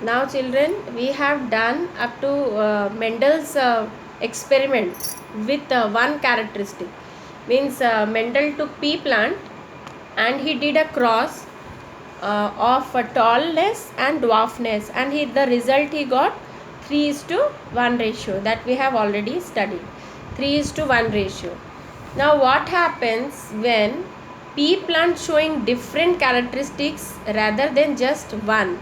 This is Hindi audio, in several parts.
Now children, we have done up to Mendel's experiment with one characteristic. Means Mendel took pea plant and he did a cross of tallness and dwarfness, and the result he got 3:1 ratio, that we have already studied. 3:1 ratio. Now what happens when pea plant showing different characteristics rather than just one?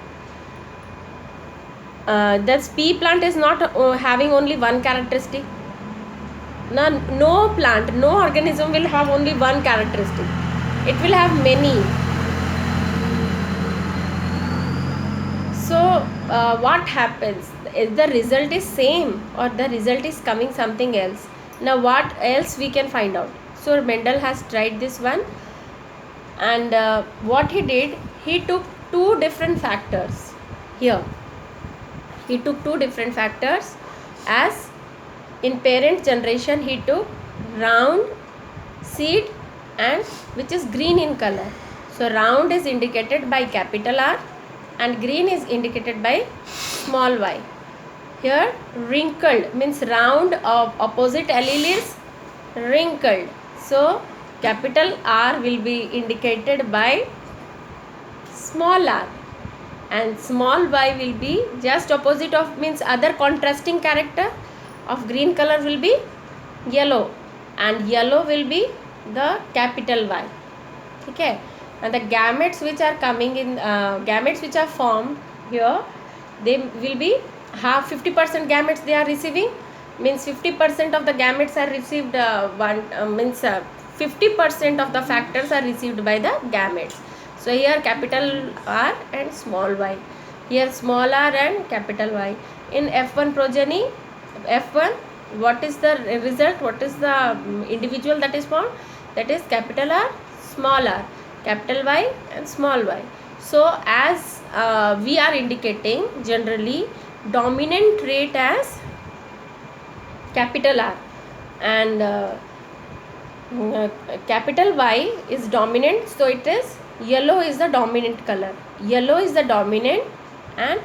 This pea plant is not having only one characteristic. Now, no plant, no organism will have only one characteristic. It will have many. So, what happens? If the result is same or the result is coming something else. Now, what else we can find out? So, Mendel has tried this one, and what he did, he took two different factors here. He took two different factors. As in parent generation, he took round, seed, and which is green in color. So round is indicated by capital R and green is indicated by small y. Here wrinkled means round of opposite allele is wrinkled. So capital R will be indicated by small r, and small y will be just opposite of, means other contrasting character of green color will be yellow, and yellow will be the capital Y. Okay, and the gametes which are coming in, gametes which are formed here, they will be half 50% gametes they are receiving, means 50% of the gametes are received, means 50% of the factors are received by the gametes. So here capital R and small y, here small r and capital Y. In F1 progeny, F1, what is the result? What is the individual that is formed? That is capital R, small r, capital Y and small y. So as we are indicating generally dominant trait as capital R, and capital Y is dominant, so it is yellow is the dominant color. Yellow is the dominant and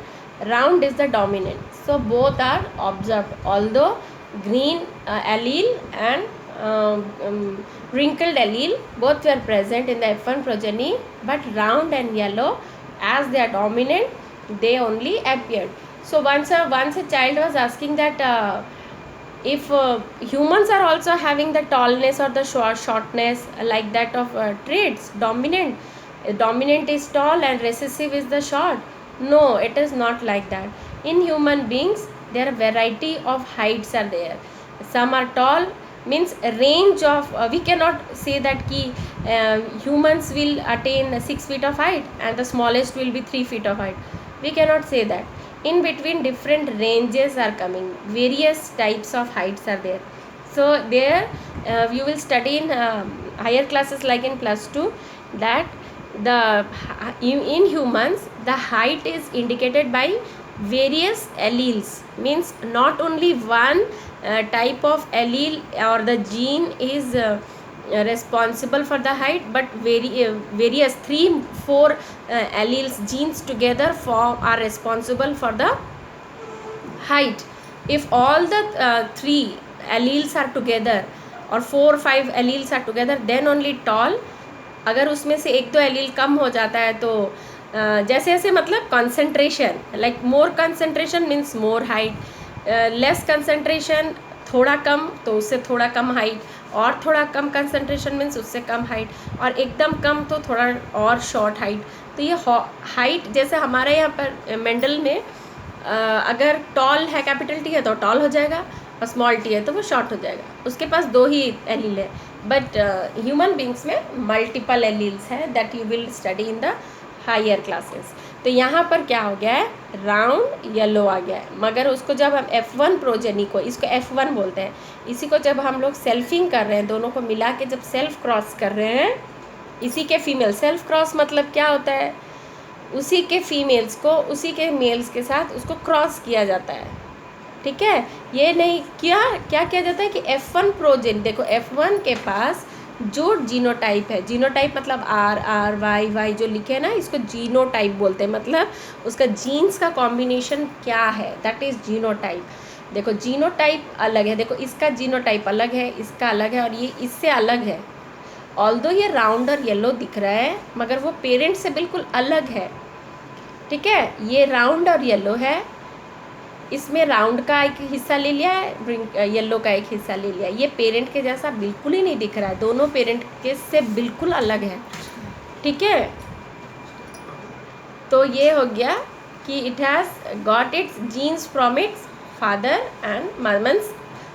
round is the dominant. So both are observed, although green allele and wrinkled allele both were present in the F1 progeny, but round and yellow, as they are dominant, they only appeared. So once a child was asking that if humans are also having the tallness or the shortness like that of traits, dominant is tall and recessive is the short. No, it is not like that. In human beings, there are variety of heights are there. Some are tall, means range of, we cannot say that ki humans will attain 6 feet of height and the smallest will be 3 feet of height. We cannot say that. In between, different ranges are coming, various types of heights are there. So there you will study in higher classes like in +2 that the in humans the height is indicated by various alleles, means not only one type of allele or the gene is responsible for the height, but various 3-4 alleles, genes together are responsible for the height. If all the 3 alleles are together or 4-5 alleles are together, then only tall. अगर उसमें से 1-2 एलील कम हो जाता है तो जैसे जैसे मतलब concentration, like more concentration means more height, less concentration थोड़ा कम तो उससे थोड़ा कम हाइट, और थोड़ा कम कंसंट्रेशन मीन्स उससे कम हाइट, और एकदम कम तो थोड़ा और शॉर्ट हाइट. तो ये हाइट जैसे हमारे यहाँ पर मेंडल में अगर टॉल है, कैपिटल टी है तो टॉल हो जाएगा, और स्मॉल टी है तो वो शॉर्ट हो जाएगा. उसके पास 2 ही एलील है, बट ह्यूमन बींग्स में मल्टीपल एलील्स है, that you will study in the higher classes. तो यहाँ पर क्या हो गया है, राउंड येलो आ गया है. मगर उसको जब हम F1 प्रोजेनी को, इसको F1 बोलते हैं, इसी को जब हम लोग सेल्फिंग कर रहे हैं, दोनों को मिला के जब सेल्फ क्रॉस कर रहे हैं, इसी के फीमेल, सेल्फ क्रॉस मतलब क्या होता है, उसी के फीमेल्स को उसी के मेल्स के साथ उसको क्रॉस किया जाता है. ठीक है, ये नहीं क्या किया जाता है कि F1 प्रोजेन, देखो F1 के पास जो जीनोटाइप है, जीनोटाइप मतलब RY जो लिखे हैं ना, इसको जीनोटाइप बोलते हैं, मतलब उसका जीन्स का कॉम्बिनेशन क्या है, दैट इज़ जीनोटाइप। देखो जीनोटाइप अलग है, देखो इसका जीनोटाइप अलग है, इसका अलग है, और ये इससे अलग है। ऑल्दो ये राउंड और येलो दिख रहा है, मगर वो पेरेंट से बिल्कुल अलग है, ठीक है। ये राउंड और येलो है, इसमें राउंड का एक हिस्सा ले लिया है, येलो का एक हिस्सा ले लिया। ये पेरेंट के जैसा बिल्कुल ही नहीं दिख रहा है, दोनों पेरेंट के से बिल्कुल अलग है, ठीक है। तो ये हो गया कि it has got its genes from its father and means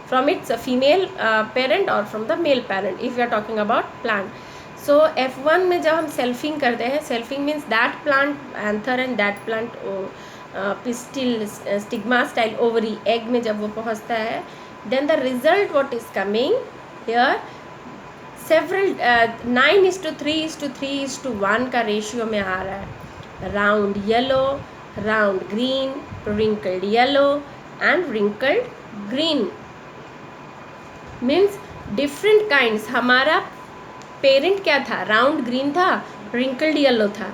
from its female parent और from the male parent if you are talking about plant. So F1 में जब हम सेल्फिंग करते हैं, selfing means that plant anther and that plant pistil stigma style ovary egg में जब वो पहुंचता है, then the result what is coming here several 9:3:3:1 का रेशियो में आ रहा है। Round yellow, round green, wrinkled yellow and wrinkled green means different kinds. हमारा पेरेंट क्या था, राउंड ग्रीन था, रिंकल्ड येलो था,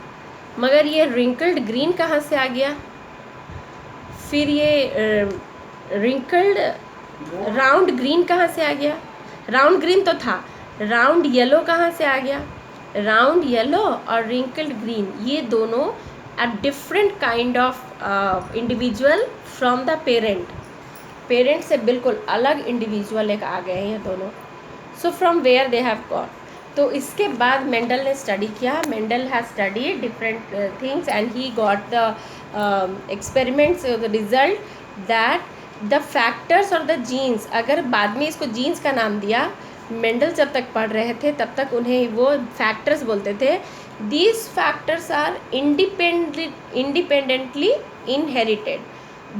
मगर ये रिंकल्ड ग्रीन कहाँ से आ गया, फिर ये रिंकल्ड राउंड ग्रीन कहाँ से आ गया, राउंड ग्रीन तो था, राउंड येलो कहाँ से आ गया, राउंड येलो और रिंकल्ड ग्रीन ये दोनों a different kind of individual from the parent, parent से बिल्कुल अलग इंडिविजुअल एक आ गए हैं ये दोनों। So from where they have got, तो इसके बाद मेंडल ने स्टडी किया, Mendel has study different things and he got the experiments the result that the factors और द जीन्स, अगर बाद में इसको जीन्स का नाम दिया, मेंडल जब तक पढ़ रहे थे तब तक उन्हें वो फैक्टर्स बोलते थे। These factors are independently inherited,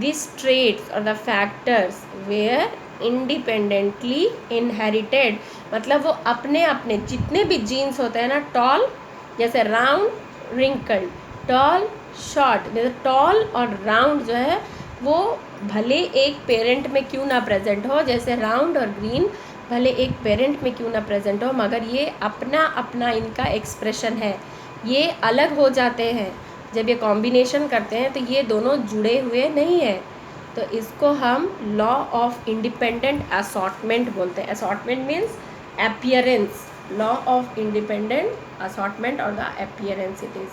these traits or the factors were independently inherited, मतलब वो अपने अपने जितने भी जीन्स होते हैं ना, टॉल जैसे राउंड रिंकल्ड, टॉल शॉर्ट, जैसे टॉल और राउंड जो है वो भले एक पेरेंट में क्यों ना प्रेजेंट हो, जैसे राउंड और ग्रीन भले एक पेरेंट में क्यों ना प्रेजेंट हो, मगर ये अपना अपना इनका एक्सप्रेशन है, ये अलग हो जाते हैं जब ये कॉम्बिनेशन करते हैं, तो ये दोनों जुड़े हुए नहीं हैं। तो इसको हम लॉ ऑफ इंडिपेंडेंट असॉर्टमेंट बोलते हैं। Assortment means appearance, law of independent assortment और the appearance it is.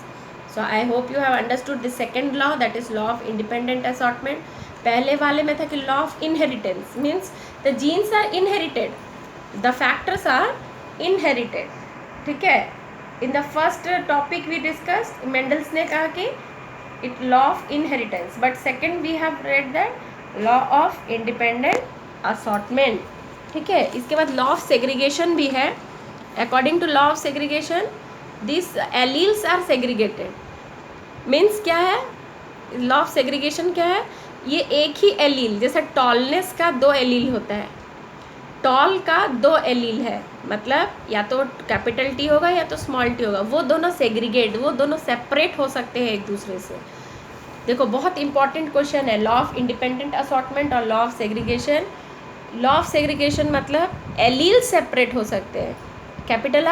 So I hope you have understood the second law, that is law of independent assortment. पहले वाले में था कि law of inheritance means the genes are inherited, the factors are inherited, ठीक है। In the first topic we discussed, Mendel's ने कहा कि it law of inheritance, but second we have read that law of independent assortment, ठीक है। इसके बाद लॉ ऑफ सेग्रीगेशन भी है। According to law of segregation this alleles are segregated means क्या है, लॉ ऑफ सेग्रीगेशन क्या है, ये एक ही एलील, जैसे टॉलनेस का दो एलील होता है, टॉल का दो एलील है, मतलब या तो कैपिटल टी होगा या तो स्मॉल टी होगा, वो दोनों सेग्रीगेट, वो दोनों सेपरेट हो सकते हैं एक दूसरे से। देखो बहुत इंपॉर्टेंट क्वेश्चन है, लॉ ऑफ इंडिपेंडेंट असॉर्टमेंट और law of segregation. Law of segregation मतलब एलील सेपरेट हो सकते हैं, कैपिटल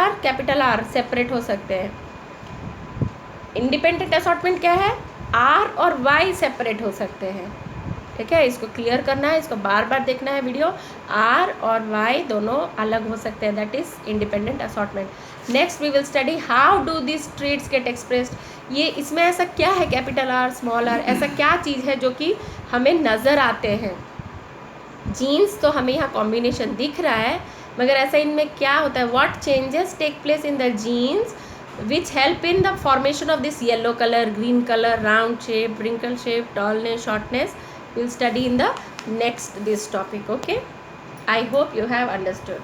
आर सेपरेट हो सकते हैं। इंडिपेंडेंट असॉर्टमेंट क्या है, आर और वाई सेपरेट हो सकते हैं, ठीक है। इसको क्लियर करना है, इसको बार बार देखना है वीडियो, आर और वाई दोनों अलग हो सकते हैं, that is independent assortment. Next we will study how do this traits get expressed. ये इसमें ऐसा क्या है, कैपिटल आर स्मॉल आर, ऐसा क्या चीज़ है जो कि हमें नज़र आते हैं। जीन्स तो हमें यहाँ कॉम्बिनेशन दिख रहा है, मगर ऐसा इनमें क्या होता है, what changes take place in the genes which help in the formation of this yellow color, green color, round shape, wrinkle shape, tallness, shortness. We'll study in the next this topic, okay. I hope you have understood.